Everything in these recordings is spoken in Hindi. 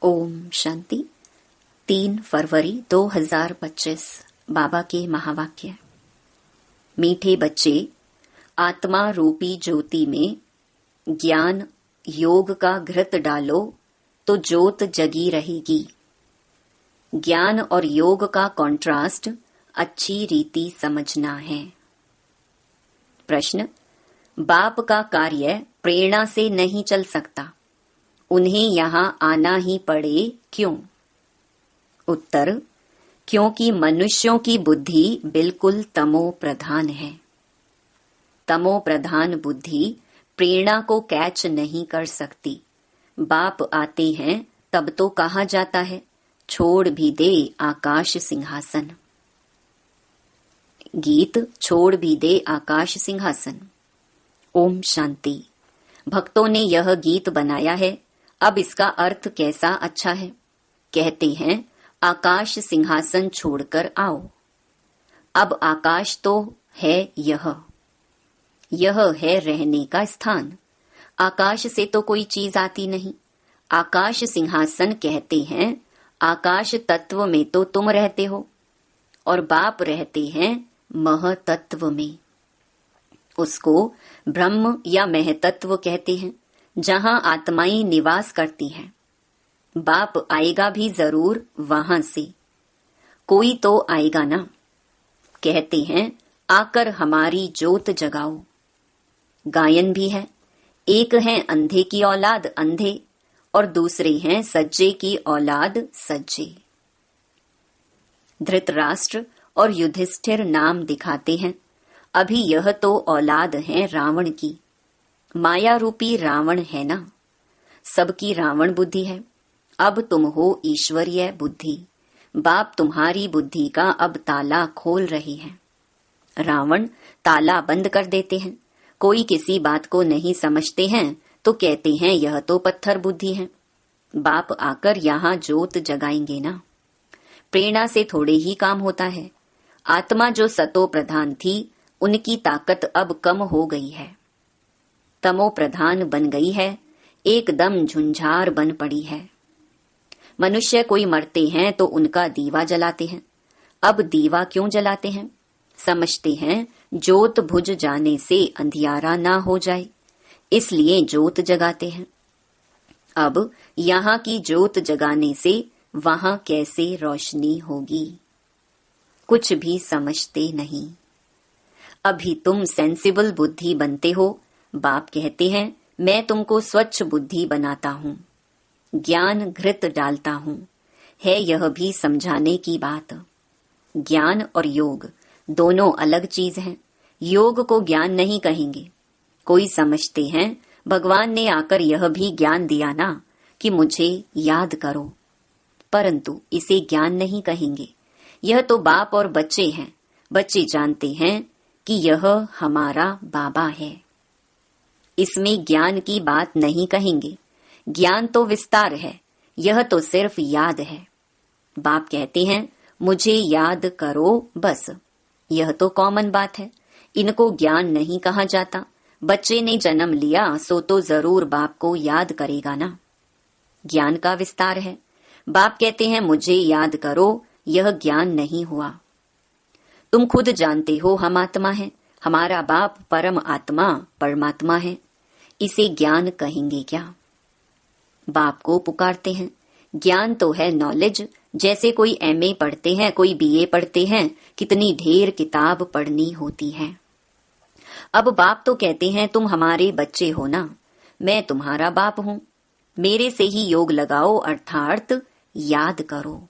ओम शांति। 3 फरवरी 2025 बाबा के महावाक्य। मीठे बच्चे, आत्मा रूपी ज्योति में ज्ञान योग का घृत डालो तो ज्योत जगी रहेगी। ज्ञान और योग का कॉन्ट्रास्ट अच्छी रीति समझना है। प्रश्न, बाप का कार्य प्रेरणा से नहीं चल सकता, उन्हें यहाँ आना ही पड़े क्यों? उत्तर, क्योंकि मनुष्यों की बुद्धि बिल्कुल तमो प्रधान है। तमो प्रधान बुद्धि प्रेरणा को कैच नहीं कर सकती। बाप आते हैं तब तो कहा जाता है, छोड़ भी दे आकाश सिंहासन। गीत छोड़ भी दे आकाश सिंहासन। ओम शांति। भक्तों ने यह गीत बनाया है, अब इसका अर्थ कैसा अच्छा है। कहते हैं, आकाश सिंहासन छोड़कर आओ। अब आकाश तो है यह है रहने का स्थान। आकाश से तो कोई चीज आती नहीं। आकाश सिंहासन कहते हैं, आकाश तत्व में तो तुम रहते हो और बाप रहते हैं महतत्व में। उसको ब्रह्म या महतत्व कहते हैं, जहां आत्माएं निवास करती हैं। बाप आएगा भी जरूर वहां से, कोई तो आएगा ना। कहते हैं, आकर हमारी ज्योत जगाओ। गायन भी है, एक है अंधे की औलाद अंधे और दूसरे हैं सज्जे की औलाद सज्जे। धृतराष्ट्र और युधिष्ठिर नाम दिखाते हैं, अभी यह तो औलाद है रावण की। माया रूपी रावण है ना, सबकी रावण बुद्धि है। अब तुम हो ईश्वरीय बुद्धि। बाप तुम्हारी बुद्धि का अब ताला खोल रही है। रावण ताला बंद कर देते हैं। कोई किसी बात को नहीं समझते हैं तो कहते हैं यह तो पत्थर बुद्धि है। बाप आकर यहाँ ज्योत जगाएंगे ना। प्रेरणा से थोड़े ही काम होता है। आत्मा जो सतो प्रधान थी, उनकी ताकत अब कम हो गई है, तमो प्रधान बन गई है, एकदम झुंझार बन पड़ी है। मनुष्य कोई मरते हैं तो उनका दीवा जलाते हैं। अब दीवा क्यों जलाते हैं? समझते हैं ज्योत बुझ जाने से अंधियारा ना हो जाए, इसलिए ज्योत जगाते हैं। अब यहाँ की ज्योत जगाने से वहां कैसे रोशनी होगी? कुछ भी समझते नहीं। अभी तुम सेंसिबल बुद्धि बनते हो। बाप कहते हैं, मैं तुमको स्वच्छ बुद्धि बनाता हूँ, ज्ञान घृत डालता हूँ। है यह भी समझाने की बात। ज्ञान और योग दोनों अलग चीज हैं। योग को ज्ञान नहीं कहेंगे। कोई समझते हैं भगवान ने आकर यह भी ज्ञान दिया ना कि मुझे याद करो, परंतु इसे ज्ञान नहीं कहेंगे। यह तो बाप और बच्चे हैं। बच्चे जानते हैं कि यह हमारा बाबा है, इसमें ज्ञान की बात नहीं कहेंगे। ज्ञान तो विस्तार है, यह तो सिर्फ याद है। बाप कहते हैं, मुझे याद करो बस। यह तो कॉमन बात है, इनको ज्ञान नहीं कहा जाता। बच्चे ने जन्म लिया सो तो जरूर बाप को याद करेगा ना। ज्ञान का विस्तार है। बाप कहते हैं, मुझे याद करो, यह ज्ञान नहीं हुआ। तुम खुद जानते हो हम आत्मा हैं, हमारा बाप परम आत्मा परमात्मा है, इसे ज्ञान कहेंगे क्या? बाप को पुकारते हैं। ज्ञान तो है नॉलेज, जैसे कोई एमए पढ़ते हैं, कोई बीए पढ़ते हैं, कितनी ढेर किताब पढ़नी होती है। अब बाप तो कहते हैं, तुम हमारे बच्चे हो ना, मैं तुम्हारा बाप हूँ, मेरे से ही योग लगाओ, अर्थात याद करो।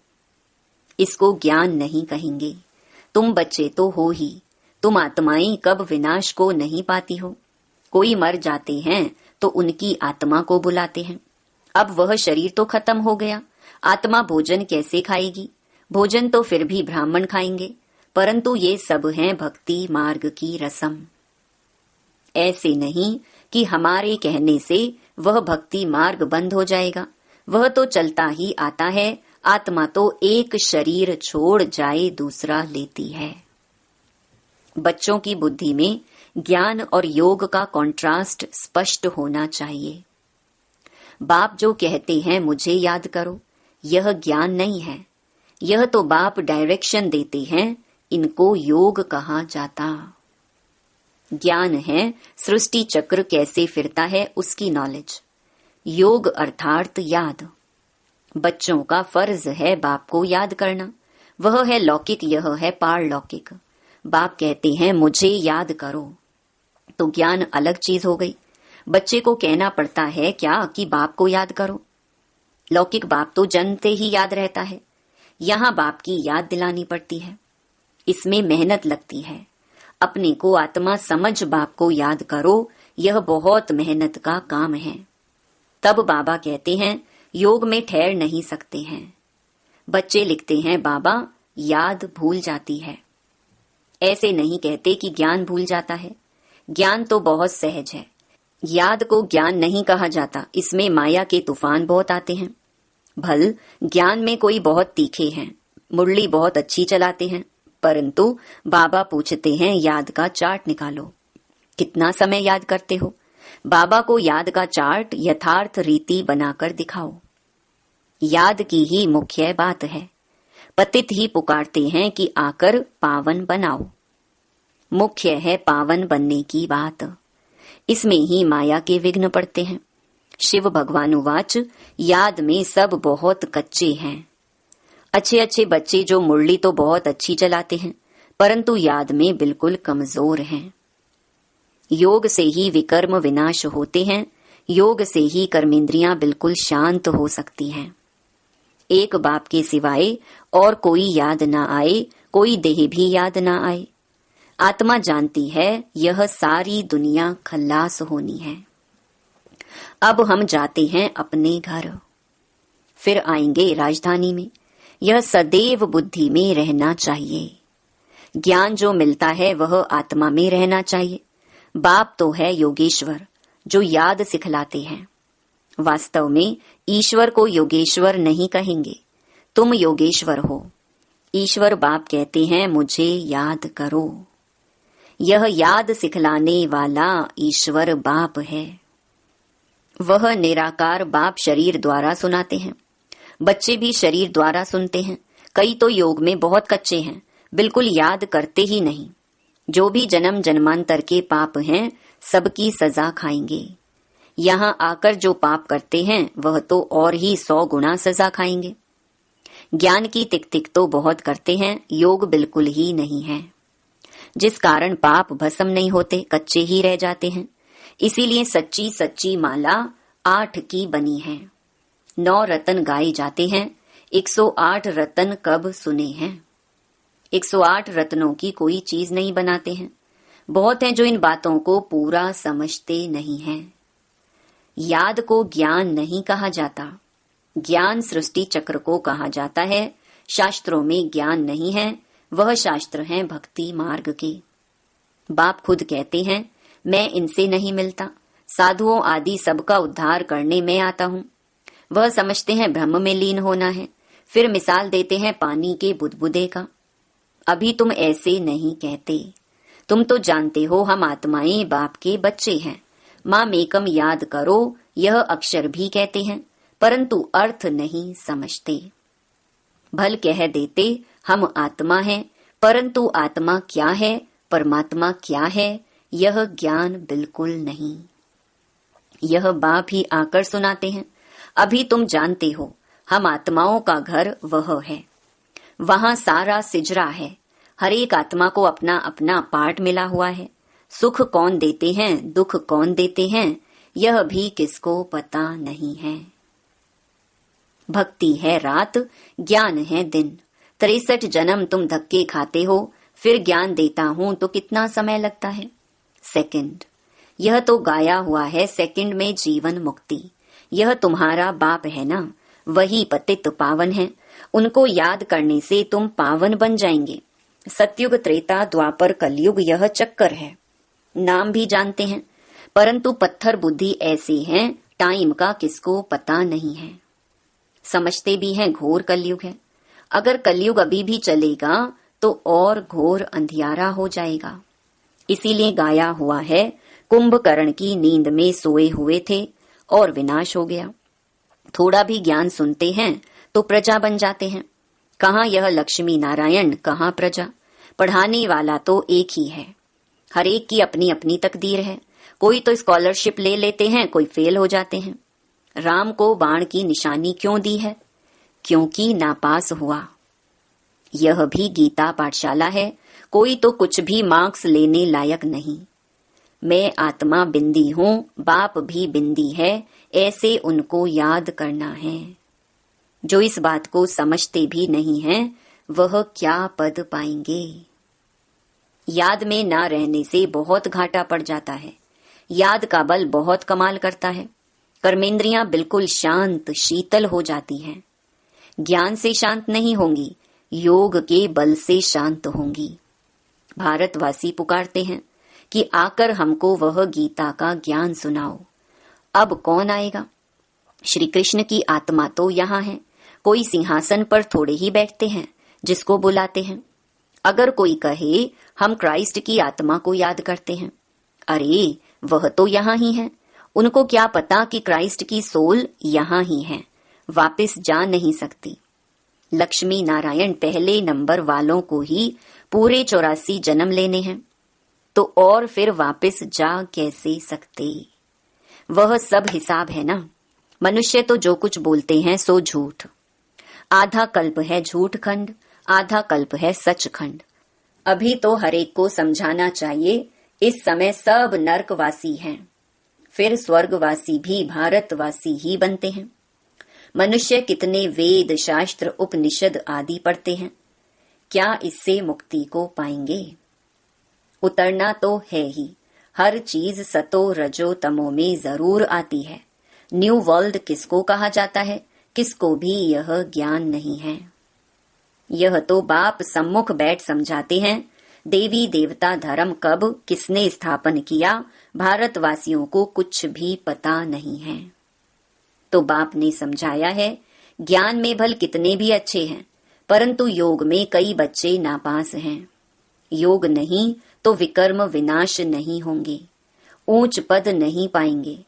इसको ज्ञान नहीं कहेंगे। तुम बच्चे तो हो ही, तुम आत्माएं कब विनाश को नहीं पाती हो। कोई मर जाते हैं तो उनकी आत्मा को बुलाते हैं। अब वह शरीर तो खत्म हो गया, आत्मा भोजन कैसे खाएगी? भोजन तो फिर भी ब्राह्मण खाएंगे, परंतु ये सब हैं भक्ति मार्ग की रस्म। ऐसे नहीं कि हमारे कहने से वह भक्ति मार्ग बंद हो जाएगा। वह तो चलता ही आता है। आत्मा तो एक शरीर छोड़ जाए दूसरा लेती है। बच्चों की बुद्धि में ज्ञान और योग का कॉन्ट्रास्ट स्पष्ट होना चाहिए। बाप जो कहते हैं मुझे याद करो, यह ज्ञान नहीं है। यह तो बाप डायरेक्शन देते हैं, इनको योग कहा जाता। ज्ञान है सृष्टि चक्र कैसे फिरता है उसकी नॉलेज। योग अर्थात याद। बच्चों का फर्ज है बाप को याद करना, वह है लौकिक, यह है पारलौकिक। बाप कहते हैं मुझे याद करो, तो ज्ञान अलग चीज हो गई। बच्चे को कहना पड़ता है क्या कि बाप को याद करो। लौकिक बाप तो जन्मते ही याद रहता है, यहाँ बाप की याद दिलानी पड़ती है। इसमें मेहनत लगती है। अपने को आत्मा समझ बाप को याद करो, यह बहुत मेहनत का काम है। तब बाबा कहते हैं योग में ठहर नहीं सकते हैं। बच्चे लिखते हैं बाबा याद भूल जाती है। ऐसे नहीं कहते कि ज्ञान भूल जाता है। ज्ञान तो बहुत सहज है, याद को ज्ञान नहीं कहा जाता। इसमें माया के तूफान बहुत आते हैं। भल ज्ञान में कोई बहुत तीखे हैं, मुरली बहुत अच्छी चलाते हैं, परंतु बाबा पूछते हैं याद का चार्ट निकालो, कितना समय याद करते हो। बाबा को याद का चार्ट यथार्थ रीति बनाकर दिखाओ। याद की ही मुख्य बात है। पतित ही पुकारते हैं कि आकर पावन बनाओ। मुख्य है पावन बनने की बात। इसमें ही माया के विघ्न पड़ते हैं। शिव भगवानुवाच याद में सब बहुत कच्चे हैं। अच्छे अच्छे बच्चे जो मुरली तो बहुत अच्छी चलाते हैं, परंतु याद में बिल्कुल कमजोर हैं। योग से ही विकर्म विनाश होते हैं। योग से ही कर्मेंद्रियां बिल्कुल शांत हो सकती हैं। एक बाप के सिवाय और कोई याद ना आए, कोई देह भी याद ना आए। आत्मा जानती है यह सारी दुनिया खल्लास होनी है। अब हम जाते हैं अपने घर, फिर आएंगे राजधानी में। यह सदैव बुद्धि में रहना चाहिए। ज्ञान जो मिलता है वह आत्मा में रहना चाहिए। बाप तो है योगेश्वर जो याद सिखलाते हैं। वास्तव में ईश्वर को योगेश्वर नहीं कहेंगे, तुम योगेश्वर हो। ईश्वर बाप कहते हैं मुझे याद करो। यह याद सिखलाने वाला ईश्वर बाप है। वह निराकार बाप शरीर द्वारा सुनाते हैं। बच्चे भी शरीर द्वारा सुनते हैं। कई तो योग में बहुत कच्चे हैं, बिल्कुल याद करते ही नहीं। जो भी जन्म जन्मांतर के पाप हैं सबकी सजा खाएंगे। यहाँ आकर जो पाप करते हैं वह तो और ही 100 गुना सजा खाएंगे। ज्ञान की तिक तिक तो बहुत करते हैं, योग बिल्कुल ही नहीं है, जिस कारण पाप भस्म नहीं होते, कच्चे ही रह जाते हैं। इसीलिए सच्ची सच्ची माला 8 की बनी है। 9 रतन गाए जाते हैं। 108 रतन कब सुने हैं। 108 रत्नों की कोई चीज नहीं बनाते हैं। बहुत हैं जो इन बातों को पूरा समझते नहीं हैं। याद को ज्ञान नहीं कहा जाता, ज्ञान सृष्टि चक्र को कहा जाता है। शास्त्रों में ज्ञान नहीं है, वह शास्त्र हैं भक्ति मार्ग के। बाप खुद कहते हैं मैं इनसे नहीं मिलता, साधुओं आदि सबका उद्धार करने में आता हूँ। वह समझते हैं ब्रह्म में लीन होना है, फिर मिसाल देते हैं पानी के बुदबुदे का। अभी तुम ऐसे नहीं कहते, तुम तो जानते हो हम आत्माएं बाप के बच्चे हैं। माँ मेकम याद करो यह अक्षर भी कहते हैं, परंतु अर्थ नहीं समझते। भल कह देते हम आत्मा हैं, परंतु आत्मा क्या है, परमात्मा क्या है, यह ज्ञान बिल्कुल नहीं। यह बाप ही आकर सुनाते हैं। अभी तुम जानते हो हम आत्माओं का घर वह है, वहां सारा सिजरा है। हर एक आत्मा को अपना अपना पार्ट मिला हुआ है। सुख कौन देते हैं, दुख कौन देते हैं, यह भी किसको पता नहीं है। भक्ति है रात, ज्ञान है दिन। 63 जन्म तुम धक्के खाते हो, फिर ज्ञान देता हूं तो कितना समय लगता है, सेकंड। यह तो गाया हुआ है सेकंड में जीवन मुक्ति। यह तुम्हारा बाप है ना, वही पतित पावन है। उनको याद करने से तुम पावन बन जाएंगे। सतयुग त्रेता द्वापर कलयुग यह चक्कर है। नाम भी जानते हैं, परंतु पत्थर बुद्धि ऐसे हैं, टाइम का किसको पता नहीं है। समझते भी हैं घोर कलयुग है। अगर कलयुग अभी भी चलेगा तो और घोर अंधियारा हो जाएगा। इसीलिए गाया हुआ है कुंभकर्ण की नींद में सोए हुए थे और विनाश हो गया। थोड़ा भी ज्ञान सुनते हैं तो प्रजा बन जाते हैं। कहाँ यह लक्ष्मी नारायण, कहाँ प्रजा। पढ़ाने वाला तो एक ही है। हर एक की अपनी अपनी तकदीर है। कोई तो स्कॉलरशिप ले लेते हैं, कोई फेल हो जाते हैं। राम को बाण की निशानी क्यों दी है? क्योंकि नापास हुआ। यह भी गीता पाठशाला है। कोई तो कुछ भी मार्क्स लेने लायक नहीं। मैं आत्मा बिंदी हूँ, बाप भी बिंदी है, ऐसे उनको याद करना है। जो इस बात को समझते भी नहीं हैं, वह क्या पद पाएंगे। याद में ना रहने से बहुत घाटा पड़ जाता है। याद का बल बहुत कमाल करता है। कर्मेंद्रियां बिल्कुल शांत शीतल हो जाती हैं। ज्ञान से शांत नहीं होंगी, योग के बल से शांत होंगी। भारतवासी पुकारते हैं कि आकर हमको वह गीता का ज्ञान सुनाओ। अब कौन आएगा? श्री कृष्ण की आत्मा तो यहाँ है। कोई सिंहासन पर थोड़े ही बैठते हैं जिसको बुलाते हैं। अगर कोई कहे हम क्राइस्ट की आत्मा को याद करते हैं, अरे वह तो यहाँ ही है। उनको क्या पता कि क्राइस्ट की सोल यहाँ ही है, वापस जा नहीं सकती। लक्ष्मी नारायण पहले नंबर वालों को ही पूरे 84 जन्म लेने हैं, तो और फिर वापस जा कैसे सकते? वह सब हिसाब है ना। मनुष्य तो जो कुछ बोलते हैं सो झूठ। आधा कल्प है झूठ खंड, आधा कल्प है सच खंड। अभी तो हरेक को समझाना चाहिए, इस समय सब नरकवासी हैं, फिर स्वर्गवासी भी भारतवासी ही बनते हैं। मनुष्य कितने वेद शास्त्र उपनिषद आदि पढ़ते हैं, क्या इससे मुक्ति को पाएंगे? उतरना तो है ही। हर चीज सतो रजो तमो में जरूर आती है। न्यू वर्ल्ड किसको कहा जाता है, किसको भी यह ज्ञान नहीं है। यह तो बाप सम्मुख बैठ समझाते हैं। देवी देवता धर्म कब किसने स्थापन किया, भारतवासियों को कुछ भी पता नहीं है। तो बाप ने समझाया है, ज्ञान में भल कितने भी अच्छे हैं, परंतु योग में कई बच्चे नापास हैं। योग नहीं तो विकर्म विनाश नहीं होंगे, ऊंच पद नहीं पाएंगे।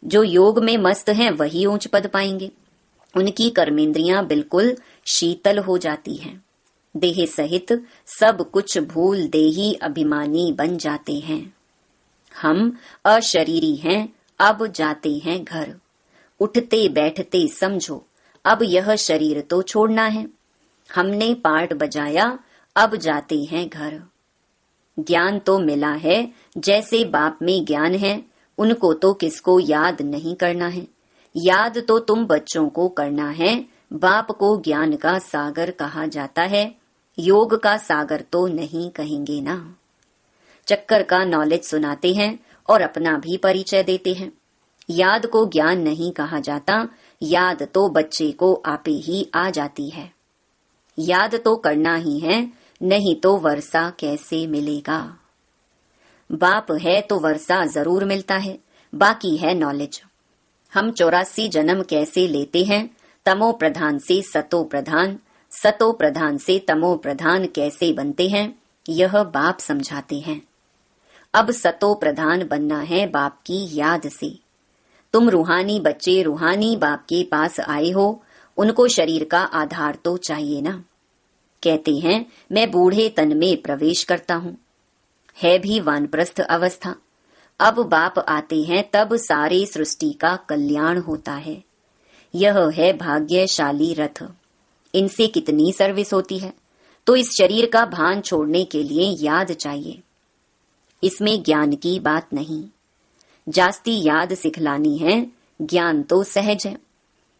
जो योग में मस्त हैं वही ऊंच पद पाएंगे। उनकी कर्मेंद्रियां बिल्कुल शीतल हो जाती हैं। देह सहित सब कुछ भूल देही अभिमानी बन जाते हैं। हम अशरीरी हैं, अब जाते हैं घर। उठते बैठते समझो, अब यह शरीर तो छोड़ना है। हमने पार्ट बजाया, अब जाते हैं घर। ज्ञान तो मिला है, जैसे बाप में ज्ञान है, उनको तो किसको याद नहीं करना है। याद तो तुम बच्चों को करना है। बाप को ज्ञान का सागर कहा जाता है, योग का सागर तो नहीं कहेंगे ना। चक्कर का नॉलेज सुनाते हैं और अपना भी परिचय देते हैं। याद को ज्ञान नहीं कहा जाता, याद तो बच्चे को आपे ही आ जाती है। याद तो करना ही है, नहीं तो वर्षा कैसे मिलेगा। बाप है तो वर्षा जरूर मिलता है, बाकी है नॉलेज। हम 84 जन्म कैसे लेते हैं, तमो प्रधान से सतो प्रधान, सतो प्रधान से तमो प्रधान कैसे बनते हैं, यह बाप समझाते हैं। अब सतो प्रधान बनना है बाप की याद से। तुम रूहानी बच्चे रूहानी बाप के पास आए हो, उनको शरीर का आधार तो चाहिए ना। कहते हैं मैं बूढ़े तन में प्रवेश करता हूँ, है भी वानप्रस्थ अवस्था। अब बाप आते हैं तब सारे सृष्टि का कल्याण होता है। यह है भाग्यशाली रथ। इनसे कितनी सर्विस होती है। तो इस शरीर का भान छोड़ने के लिए याद चाहिए। इसमें ज्ञान की बात नहीं। जास्ती याद सिखलानी है, ज्ञान तो सहज है।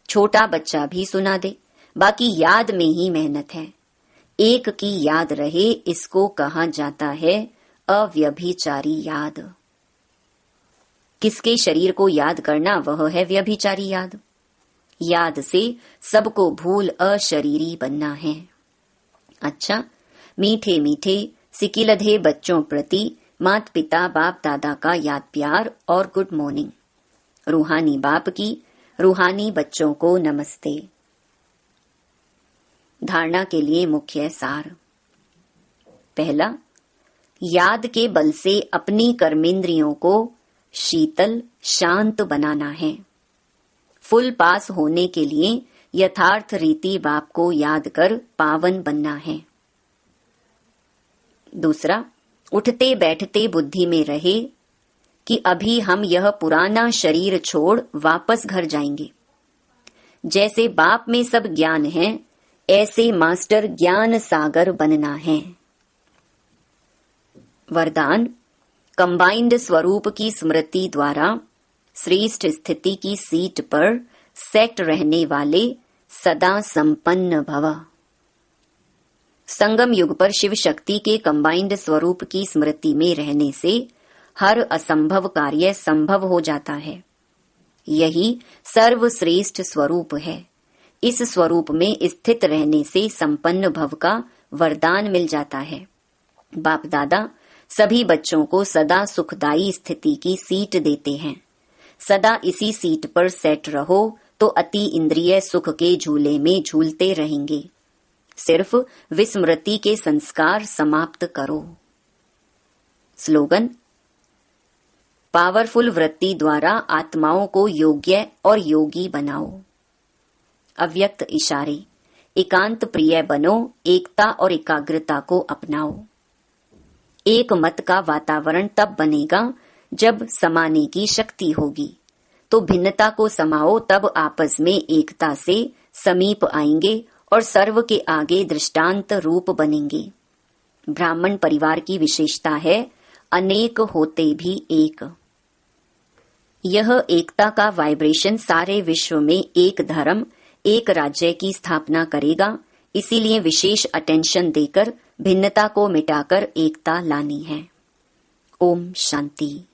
छोटा बच्चा भी सुना दे, बाकी याद में ही मेहनत है। एक की याद रहे, इसको कहा जाता है अव्यभिचारी याद। किसके शरीर को याद करना, वह है व्यभिचारी याद। याद से सबको भूल अशरीरी बनना है। अच्छा, मीठे मीठे सिकिलधे बच्चों प्रति माता पिता बाप दादा का याद प्यार और गुड मॉर्निंग। रूहानी बाप की रूहानी बच्चों को नमस्ते। धारणा के लिए मुख्य सार। पहला, याद के बल से अपनी कर्मेंद्रियों को शीतल शांत बनाना है। फुल पास होने के लिए यथार्थ रीति बाप को याद कर पावन बनना है। दूसरा, उठते बैठते बुद्धि में रहे कि अभी हम यह पुराना शरीर छोड़ वापस घर जाएंगे। जैसे बाप में सब ज्ञान है, ऐसे मास्टर ज्ञान सागर बनना है। वरदान, कंबाइंड स्वरूप की स्मृति द्वारा श्रेष्ठ स्थिति की सीट पर सेट रहने वाले सदा संपन्न भव। संगम युग पर शिव शक्ति के कंबाइंड स्वरूप की स्मृति में रहने से हर असंभव कार्य संभव हो जाता है। यही सर्वश्रेष्ठ स्वरूप है। इस स्वरूप में स्थित रहने से संपन्न भव का वरदान मिल जाता है। बाप दादा सभी बच्चों को सदा सुखदायी स्थिति की सीट देते हैं। सदा इसी सीट पर सेट रहो तो अति इंद्रिय सुख के झूले में झूलते रहेंगे। सिर्फ विस्मृति के संस्कार समाप्त करो। स्लोगन, पावरफुल वृत्ति द्वारा आत्माओं को योग्य और योगी बनाओ। अव्यक्त इशारे, एकांत प्रिय बनो, एकता और एकाग्रता को अपनाओ। एक मत का वातावरण तब बनेगा जब समाने की शक्ति होगी, तो भिन्नता को समाओ, तब आपस में एकता से समीप आएंगे और सर्व के आगे दृष्टांत रूप बनेंगे। ब्राह्मण परिवार की विशेषता है अनेक होते भी एक। यह एकता का वाइब्रेशन सारे विश्व में एक धर्म, एक राज्य की स्थापना करेगा। इसीलिए विशेष अटेंशन देकर भिन्नता को मिटाकर एकता लानी है। ओम शांति।